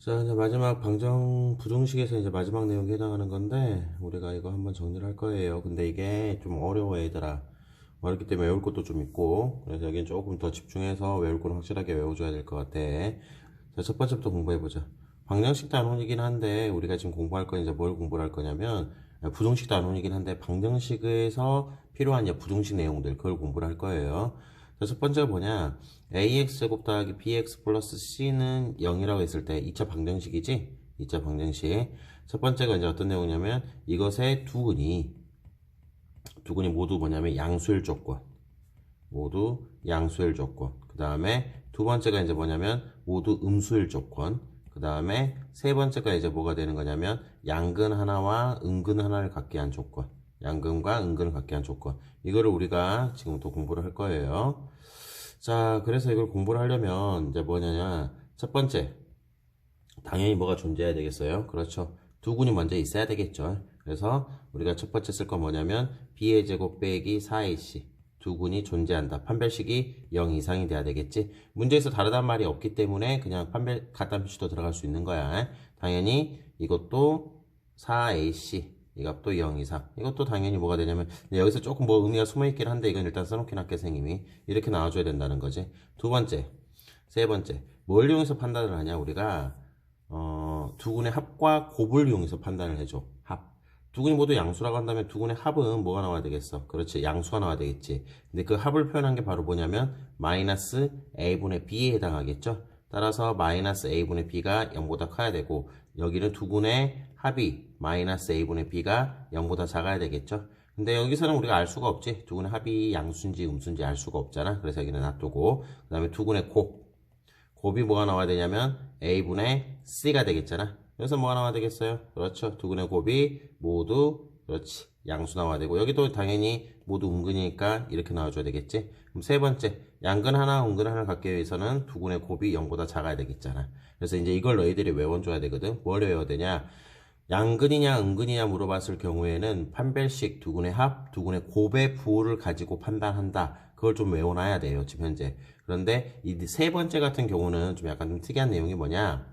자, 이제 마지막 방정 부등식에서 이제 마지막 내용에 해당하는 건데, 우리가 이거 한번 정리를 할 거예요. 근데 이게 좀 어려워, 얘들아. 어렵기 때문에 외울 것도 좀 있고, 그래서 여긴 조금 더 집중해서 외울 건 확실하게 외워줘야 될 것 같아. 자, 첫 번째부터 공부해보자. 방정식 단원이긴 한데, 우리가 지금 공부할 건 이제 뭘 공부를 할 거냐면, 부등식 단원이긴 한데, 방정식에서 필요한 이제 부등식 내용들, 그걸 공부를 할 거예요. 자, 첫 번째가 뭐냐? ax제곱 더하기 bx 플러스 c는 0이라고 했을 때 2차 방정식이지? 2차 방정식. 첫 번째가 이제 어떤 내용이냐면 이것의 두 근이 모두 뭐냐면 양수일 조건. 모두 양수일 조건. 그 다음에 두 번째가 이제 뭐냐면 모두 음수일 조건. 그 다음에 세 번째가 이제 뭐가 되는 거냐면 양근 하나와 음근 하나를 갖게 한 조건. 양근과 음근을 갖게 한 조건. 이거를 우리가 지금부터 공부를 할 거예요. 자, 그래서 이걸 공부를 하려면 이제 뭐냐냐. 첫 번째, 당연히 뭐가 존재해야 되겠어요. 그렇죠. 두 군이 먼저 있어야 되겠죠. 그래서 우리가 첫 번째 쓸 건 뭐냐면 b의 제곱 빼기 4ac 두 군이 존재한다. 판별식이 0 이상이 돼야 되겠지. 문제에서 다르단 말이 없기 때문에 그냥 판별 갖다 표시도 들어갈 수 있는 거야. 당연히 이것도 4ac 이 값도 0 이상. 이것도 당연히 뭐가 되냐면 여기서 조금 뭐 의미가 숨어있긴 한데 이건 일단 써놓긴 할게 선생님이 이렇게 나와줘야 된다는 거지. 두 번째, 세 번째 뭘 이용해서 판단을 하냐 우리가 두 군의 합과 곱을 이용해서 판단을 해줘. 합. 두 군이 모두 양수라고 한다면 두 군의 합은 뭐가 나와야 되겠어? 그렇지. 양수가 나와야 되겠지. 근데 그 합을 표현한 게 바로 뭐냐면 마이너스 a분의 b에 해당하겠죠. 따라서 마이너스 a분의 b가 0보다 커야 되고 여기는 두 군의 합이 마이너스 a분의 b가 0보다 작아야 되겠죠. 근데 여기서는 우리가 알 수가 없지. 두 군의 합이 양수인지 음수인지 알 수가 없잖아. 그래서 여기는 놔두고 그 다음에 두 군의 곱이 뭐가 나와야 되냐면 a분의 c가 되겠잖아. 그래서 뭐가 나와야 되겠어요? 그렇죠. 두 근의 곱이 모두 그렇지 양수 나와야 되고 여기도 당연히 모두 음근이니까 이렇게 나와줘야 되겠지. 그럼 세 번째 양근 하나 음근 하나 갖기 위해서는 두 근의 곱이 0보다 작아야 되겠잖아. 그래서 이제 이걸 너희들이 외워줘야 되거든. 뭘 외워야 되냐? 양근이냐 음근이냐 물어봤을 경우에는 판별식 두 근의 합, 두 근의 곱의 부호를 가지고 판단한다. 그걸 좀 외워놔야 돼요. 지금 현재. 그런데 이 세 번째 같은 경우는 좀 약간 좀 특이한 내용이 뭐냐?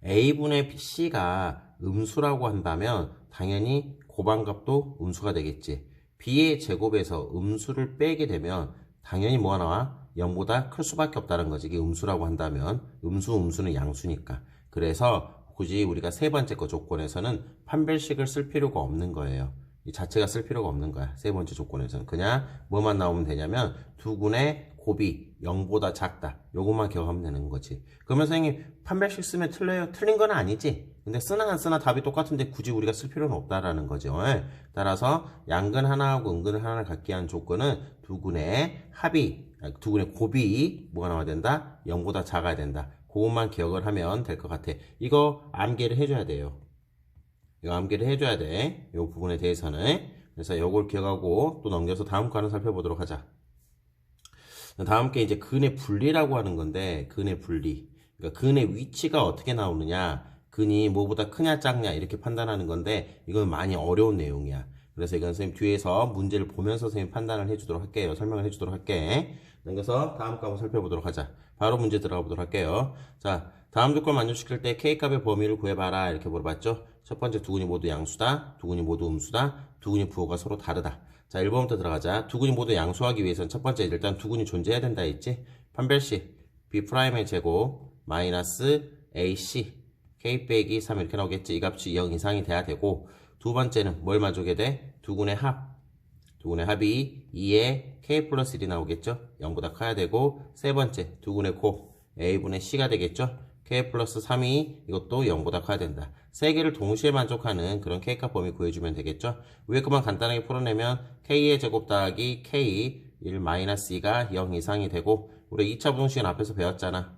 a분의 c가 음수라고 한다면 당연히 곱한값도 음수가 되겠지. b의 제곱에서 음수를 빼게 되면 당연히 뭐가 나와? 0보다 클 수밖에 없다는 거지. 이게 음수라고 한다면 음수는 양수니까. 그래서 굳이 우리가 세 번째 거 조건에서는 판별식을 쓸 필요가 없는 거예요. 이 자체가 쓸 필요가 없는 거야. 세 번째 조건에서는. 그냥 뭐만 나오면 되냐면 두 군의 곱이 0보다 작다. 요것만 기억하면 되는 거지. 그러면 선생님 판별식 쓰면 틀려요? 틀린 건 아니지. 근데 쓰나 안 쓰나 답이 똑같은데 굳이 우리가 쓸 필요는 없다라는 거죠. 따라서 양근 하나하고 음근 하나를 갖게 한 조건은 두 군의 합이, 두 군의 곱이 뭐가 나와야 된다? 0보다 작아야 된다. 그것만 기억을 하면 될 것 같아. 이거 암기를 해줘야 돼요. 이거 암기를 해줘야 돼. 이 부분에 대해서는. 그래서 이걸 기억하고 또 넘겨서 다음 거 하나 살펴보도록 하자. 다음 게 이제 근의 분리라고 하는 건데, 근의 분리. 그러니까 근의 위치가 어떻게 나오느냐, 근이 뭐보다 크냐 작냐 이렇게 판단하는 건데, 이건 많이 어려운 내용이야. 그래서 이건 선생님 뒤에서 문제를 보면서 선생님 판단을 해주도록 할게요. 설명을 해주도록 할게. 넘겨서 다음 거 한번 살펴보도록 하자. 바로 문제 들어가 보도록 할게요. 자, 다음 조건 만족시킬 때 K값의 범위를 구해봐라 이렇게 물어봤죠. 첫 번째 두 근이 모두 양수다, 두 근이 모두 음수다, 두 근이 부호가 서로 다르다. 자, 1번부터 들어가자. 두 근이 모두 양수하기 위해서는 첫 번째 일단 두 근이 존재해야 된다 했지. 판별식 B'의 제곱 마이너스 AC K 빼기 3 이렇게 나오겠지. 이 값이 0 이상이 돼야 되고 두 번째는 뭘 만족해야 돼? 두 근의 합이 2에 K 플러스 1이 나오겠죠. 0보다 커야 되고 세 번째 두 근의 곱 A분의 C가 되겠죠. K 플러스 3이 이것도 0보다 커야 된다. 세 개를 동시에 만족하는 그런 K값 범위 구해주면 되겠죠. 위에 것만 간단하게 풀어내면 K의 제곱 더하기 K 1 마이너스 2가 0 이상이 되고 우리 2차 부등식은 앞에서 배웠잖아.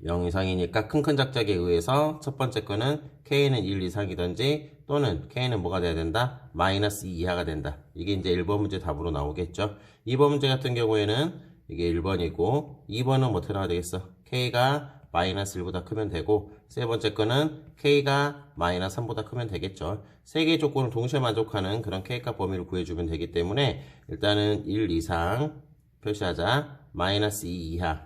0 이상이니까 큰큰 작작에 의해서 첫 번째 거는 K는 1 이상이든지 또는 K는 뭐가 돼야 된다? 마이너스 2 이하가 된다. 이게 이제 1번 문제 답으로 나오겠죠. 2번 문제 같은 경우에는 이게 1번이고 2번은 뭐 어떻게 나와야 되겠어? K가 마이너스 1보다 크면 되고 세 번째 거는 K가 마이너스 3보다 크면 되겠죠. 세 개의 조건을 동시에 만족하는 그런 K값 범위를 구해주면 되기 때문에 일단은 1 이상 표시하자. 마이너스 2 이하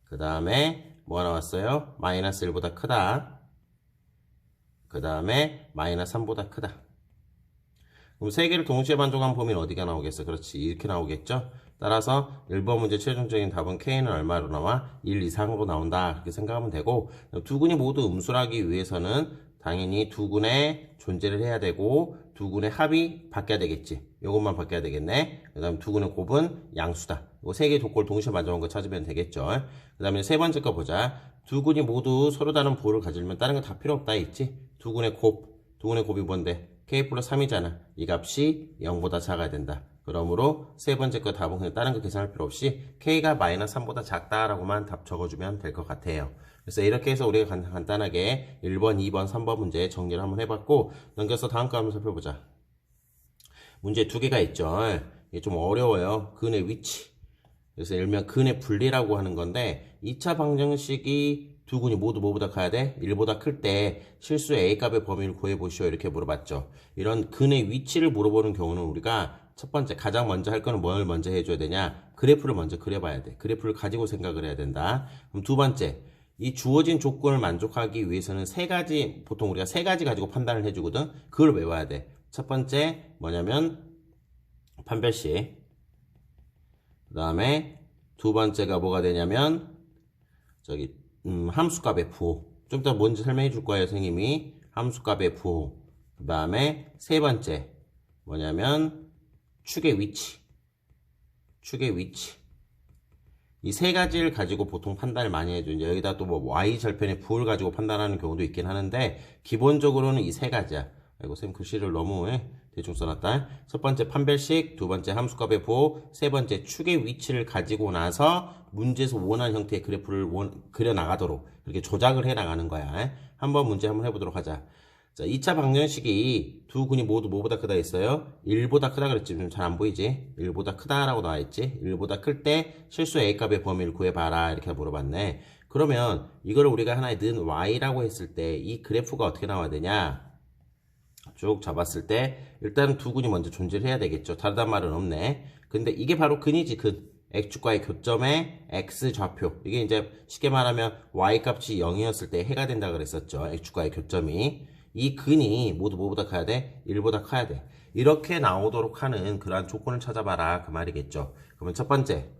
그 다음에 뭐가 나왔어요? 마이너스 1보다 크다. 그 다음에 마이너스 3보다 크다. 그럼 세 개를 동시에 만족한 범위는 어디가 나오겠어? 그렇지. 이렇게 나오겠죠? 따라서 1번 문제 최종적인 답은 K는 얼마로 나와? 1 이상으로 나온다. 그렇게 생각하면 되고, 두 근이 모두 음수라기 위해서는 당연히 두 근의 존재를 해야 되고, 두 근의 합이 바뀌어야 되겠지. 요것만 바뀌어야 되겠네. 그 다음에 두 근의 곱은 양수다. 이거 세 개의 조건을 동시에 만족한 거 찾으면 되겠죠. 그 다음에 세 번째 거 보자. 두 근이 모두 서로 다른 부호를 가지려면 다른 거 다 필요 없다 했지? 두 근의 곱이 뭔데? K 플러스 3이잖아. 이 값이 0보다 작아야 된다. 그러므로 세 번째 거 답은 그냥 다른 거 계산할 필요 없이 K가 마이너스 3보다 작다라고만 답 적어주면 될 것 같아요. 그래서 이렇게 해서 우리가 간단하게 1번, 2번, 3번 문제 정리를 한번 해봤고, 넘겨서 다음 거 한번 살펴보자. 문제 두 개가 있죠. 이게 좀 어려워요. 근의 위치. 그래서 일명 근의 분리라고 하는 건데, 2차 방정식이 두 근이 모두 뭐보다 커야 돼? 1보다 클 때 실수 A값의 범위를 구해보시오. 이렇게 물어봤죠. 이런 근의 위치를 물어보는 경우는 우리가 첫 번째, 가장 먼저 할 거는 뭘 먼저 해줘야 되냐? 그래프를 먼저 그려봐야 돼. 그래프를 가지고 생각을 해야 된다. 그럼 두 번째, 이 주어진 조건을 만족하기 위해서는 보통 우리가 세 가지 가지고 판단을 해주거든? 그걸 외워야 돼. 첫 번째, 뭐냐면, 판별식. 그 다음에 두 번째가 뭐가 되냐면, 함수값의 부호. 좀 이따 뭔지 설명해 줄 거예요, 선생님이. 함수값의 부호. 그 다음에 세 번째, 뭐냐면, 축의 위치. 이 세 가지를 가지고 보통 판단을 많이 해줘. 이제 여기다 또 뭐 Y절편의 부호를 가지고 판단하는 경우도 있긴 하는데, 기본적으로는 이 세 가지야. 아이고, 쌤 글씨를 너무 대충 써놨다. 첫 번째 판별식, 두 번째 함수값의 부호, 세 번째 축의 위치를 가지고 나서 문제에서 원하는 형태의 그래프를 그려나가도록 이렇게 조작을 해나가는 거야. 한번 문제 한번 해보도록 하자. 자, 2차 방정식이 두 근이 모두 뭐보다 크다 했어요? 1보다 크다 그랬지. 좀 잘 안 보이지? 1보다 크다라고 나와있지? 1보다 클 때 실수 A값의 범위를 구해봐라. 이렇게 물어봤네. 그러면 이거를 우리가 하나의 는 Y라고 했을 때 이 그래프가 어떻게 나와야 되냐? 쭉 잡았을 때 일단 두 근이 먼저 존재를 해야 되겠죠. 다르단 말은 없네. 근데 이게 바로 근이지, 근. X축과의 교점의 X좌표. 이게 이제 쉽게 말하면 Y값이 0이었을 때 해가 된다 그랬었죠. X축과의 교점이. 이 근이 모두 뭐보다 커야 돼? 1보다 커야 돼. 이렇게 나오도록 하는 그러한 조건을 찾아봐라. 그 말이겠죠. 그러면 첫 번째,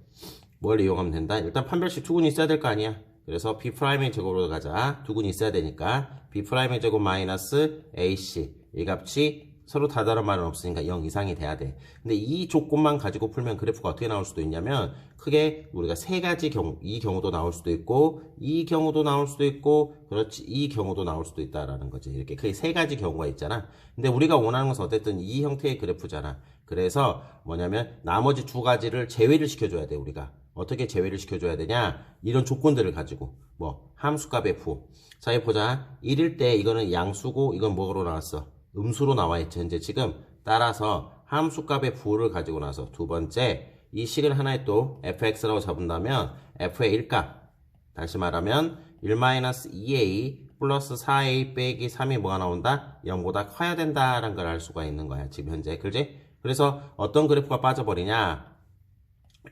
뭘 이용하면 된다? 일단 판별식 두 근이 있어야 될 거 아니야. 그래서 B'의 제곱으로 가자. 두 근이 있어야 되니까 B'의 제곱 마이너스 AC. 이 값이 서로 다른 말은 없으니까 0 이상이 돼야 돼. 근데 이 조건만 가지고 풀면 그래프가 어떻게 나올 수도 있냐면, 크게 우리가 세 가지 경우, 이 경우도 나올 수도 있고, 이 경우도 나올 수도 있고, 그렇지, 이 경우도 나올 수도 있다라는 거지. 이렇게 크게 세 가지 경우가 있잖아. 근데 우리가 원하는 것은 어쨌든 이 형태의 그래프잖아. 그래서 뭐냐면 나머지 두 가지를 제외를 시켜줘야 돼, 우리가. 어떻게 제외를 시켜줘야 되냐? 이런 조건들을 가지고. 함수값의 부호. 자, 여기 보자. 1일 때 이거는 양수고, 이건 뭐로 나왔어? 음수로 나와 있죠. 현재 지금. 따라서 함수값의 부호를 가지고 나서 두 번째, 이 식을 하나의 또 fx라고 잡은다면 f의 1값, 다시 말하면 1-2a 플러스 4a 빼기 3이 뭐가 나온다? 0보다 커야 된다라는 걸 알 수가 있는 거야. 지금 현재. 그지? 그래서 어떤 그래프가 빠져버리냐?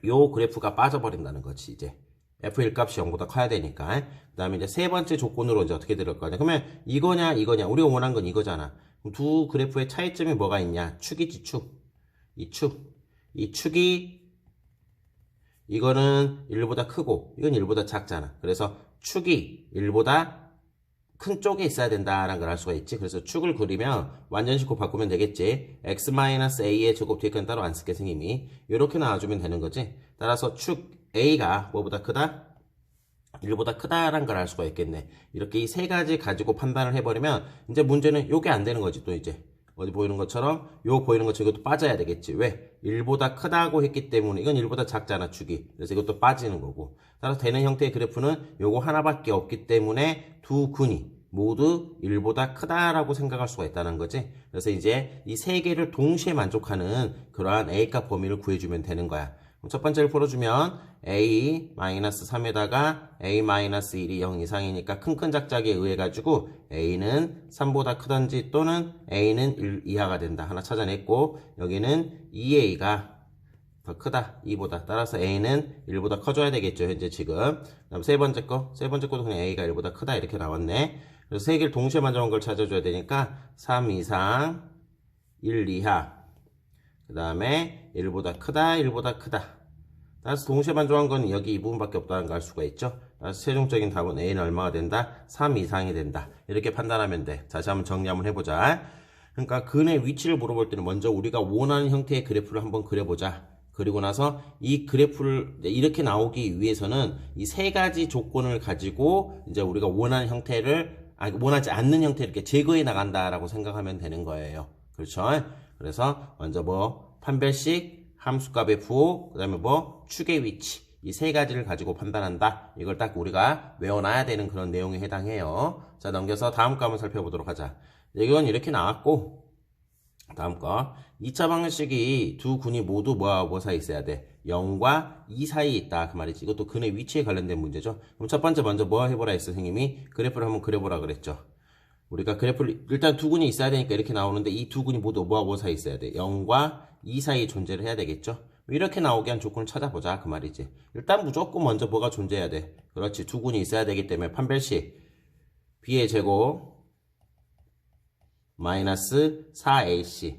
요 그래프가 빠져버린다는 거지. 이제 f1 값이 0보다 커야 되니까. 그 다음에 이제 세 번째 조건으로 이제 어떻게 들을 거냐? 그러면 이거냐 이거냐? 우리가 원한 건 이거잖아. 그럼 두 그래프의 차이점이 뭐가 있냐? 축이지, 축. 이 축이 이거는 1보다 크고 이건 1보다 작잖아. 그래서 축이 1보다 큰 쪽에 있어야 된다라는 걸 알 수가 있지. 그래서 축을 그리면 완전식으로 바꾸면 되겠지. x-a의 제곱 뒤에 건 따로 안 쓸게, 선생님이. 이렇게 나와주면 되는 거지. 따라서 축 a가 뭐보다 크다? 1보다 크다라는 걸 알 수가 있겠네. 이렇게 이 세 가지 가지고 판단을 해버리면 이제 문제는 요게 안 되는 거지. 또 이제 어디 보이는 것처럼 요 보이는 것처럼 이것도 빠져야 되겠지. 왜? 1보다 크다고 했기 때문에 이건 1보다 작잖아, 축이. 그래서 이것도 빠지는 거고. 따라서 되는 형태의 그래프는 요거 하나밖에 없기 때문에 두 근이 모두 1보다 크다라고 생각할 수가 있다는 거지. 그래서 이제 이 세 개를 동시에 만족하는 그러한 A값 범위를 구해주면 되는 거야. 첫 번째를 풀어주면 A-3에다가 A-1이 0 이상이니까 큰큰 작작에 의해 가지고 A는 3보다 크던지 또는 A는 1 이하가 된다. 하나 찾아냈고, 여기는 2A가 더 크다. 2보다. 따라서 A는 1보다 커져야 되겠죠. 현재 지금. 그다음 세 번째 것도 그냥 A가 1보다 크다. 이렇게 나왔네. 그래서 세 개를 동시에 만족한 걸 찾아줘야 되니까 3 이상 1 이하. 그 다음에 1보다 크다. 1보다 크다. 따라서 동시에 만족한 건 여기 이 부분밖에 없다는 걸 알 수가 있죠. 따라서 최종적인 답은 A는 얼마가 된다? 3 이상이 된다. 이렇게 판단하면 돼. 다시 한번 정리 한번 해보자. 그러니까 근의 위치를 물어볼 때는 먼저 우리가 원하는 형태의 그래프를 한번 그려보자. 그리고 나서 이 그래프를 이렇게 나오기 위해서는 이 세 가지 조건을 가지고 이제 우리가 원하는 형태를 원하지 않는 형태를 이렇게 제거해 나간다라고 생각하면 되는 거예요. 그렇죠? 그래서 먼저 뭐 판별식, 함수값의 부호, 그 다음에 뭐 축의 위치 이 세 가지를 가지고 판단한다. 이걸 딱 우리가 외워놔야 되는 그런 내용에 해당해요. 자, 넘겨서 다음 거 한번 살펴보도록 하자. 이건 이렇게 나왔고 다음 거 2차 방정식이 두 군이 모두 뭐 사이에 있어야 돼? 0과 2 사이에 있다 그 말이지. 이것도 근의 위치에 관련된 문제죠. 그럼 첫 번째 먼저 뭐 해보라 했어 선생님이? 그래프를 한번 그려보라 그랬죠. 우리가 그래프를 일단 두 군이 있어야 되니까 이렇게 나오는데 이 두 군이 모두 뭐 사이에 있어야 돼? 0과 2 사이에 존재를 해야 되겠죠. 이렇게 나오게 한 조건을 찾아보자 그 말이지. 일단 무조건 먼저 뭐가 존재해야 돼? 그렇지, 두 군이 있어야 되기 때문에 판별식 b의 제곱 마이너스 4ac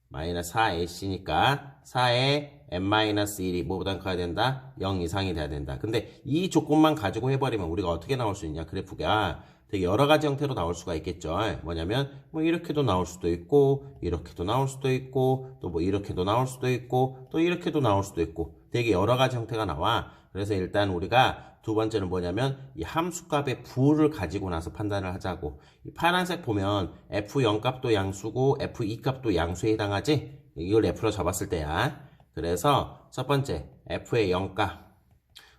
마이너스 4ac니까 4에 n-1이 뭐보다 커야 된다? 0 이상이 돼야 된다. 근데 이 조건만 가지고 해버리면 우리가 어떻게 나올 수 있냐? 그래프가 되게 여러 가지 형태로 나올 수가 있겠죠. 뭐냐면 뭐 이렇게도 나올 수도 있고 이렇게도 나올 수도 있고 또 뭐 이렇게도 나올 수도 있고 또 이렇게도 나올 수도 있고 되게 여러 가지 형태가 나와. 그래서 일단 우리가 두 번째는 뭐냐면 이 함수값의 부호를 가지고 나서 판단을 하자고. 이 파란색 보면 f0 값도 양수고 f2 값도 양수에 해당하지? 이걸 f로 잡았을 때야. 그래서 첫 번째 f의 0값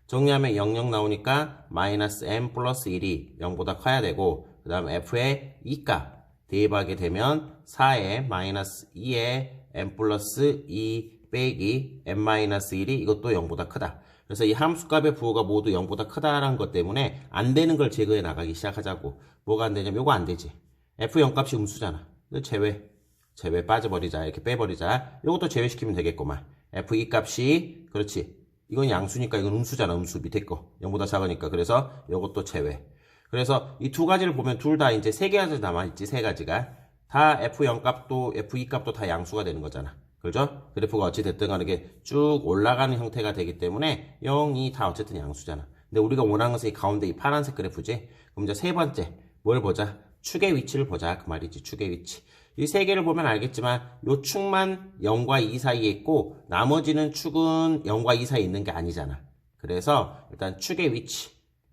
정리하면 00 나오니까 마이너스 m 플러스 1이 0보다 커야 되고 그 다음 f의 2값 대입하게 되면 4에 마이너스 2에 m 플러스 2 빼기 m 마이너스 1이 이것도 0보다 크다. 그래서 이 함수값의 부호가 모두 0보다 크다라는 것 때문에 안 되는 걸 제거해 나가기 시작하자고. 뭐가 안 되냐면 요거 안 되지. f0 값이 음수잖아. 제외 빠져버리자. 이렇게 빼버리자. 요것도 제외시키면 되겠구만. f2 값이 그렇지. 이건 양수니까 이건 음수잖아. 음수 밑에 거 0보다 작으니까. 그래서 요것도 제외. 그래서 이 두 가지를 보면 둘 다 이제 세 개가 남아있지. 세 가지가 다 f0 값도 f2 값도 다 양수가 되는 거잖아. 그죠? 그래프가 어찌됐든 간에 이게 쭉 올라가는 형태가 되기 때문에 0, 2 다 어쨌든 양수잖아. 근데 우리가 원하는 것은 이 가운데 이 파란색 그래프지. 그럼 이제 세 번째 뭘 보자? 축의 위치를 보자 그 말이지. 축의 위치. 이 세 개를 보면 알겠지만 요 축만 0과 2 사이에 있고 나머지는 축은 0과 2 사이에 있는 게 아니잖아. 그래서 일단 축의 위치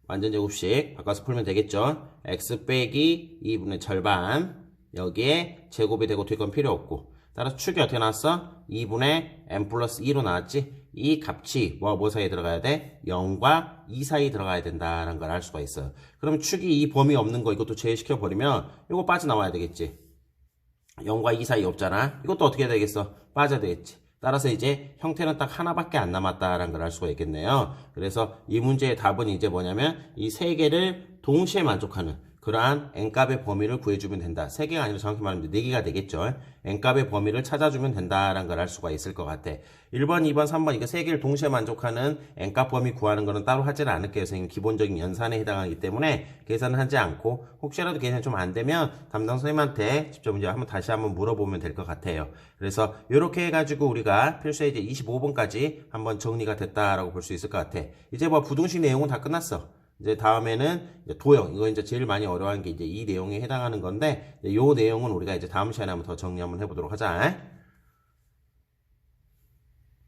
완전 제곱식 바꿔서 풀면 되겠죠. x 빼기 2분의 절반 여기에 제곱이 되고 될 건 필요 없고 따라서 축이 어떻게 나왔어? 2분의 m 플러스 2로 나왔지? 이 값이 뭐 사이에 들어가야 돼? 0과 2 사이에 들어가야 된다라는 걸 알 수가 있어요. 그럼 축이 이 범위 없는 거 이것도 제외시켜버리면 이거 빠져나와야 되겠지. 0과 2 사이 없잖아. 이것도 어떻게 해야 되겠어? 빠져야 되겠지. 따라서 이제 형태는 딱 하나밖에 안 남았다라는 걸 알 수가 있겠네요. 그래서 이 문제의 답은 이제 뭐냐면 이 세 개를 동시에 만족하는 그러한 n값의 범위를 구해주면 된다. 3개가 아니라 정확히 말하면 4개가 되겠죠. n값의 범위를 찾아주면 된다라는 걸 알 수가 있을 것 같아. 1번, 2번, 3번 이거 3개를 동시에 만족하는 n값 범위 구하는 거는 따로 하지는 않을게요. 선생님 기본적인 연산에 해당하기 때문에 계산을 하지 않고 혹시라도 계산이 좀 안 되면 담당 선생님한테 직접 이제 다시 한번 물어보면 될 것 같아요. 그래서 이렇게 해가지고 우리가 필수에 이제 25번까지 한번 정리가 됐다라고 볼 수 있을 것 같아. 이제 뭐 부등식 내용은 다 끝났어. 이제 다음에는 이제 도형, 이거 이제 제일 많이 어려워하는 게 이제 이 내용에 해당하는 건데, 이 내용은 우리가 이제 다음 시간에 한번 더 정리 한번 해보도록 하자.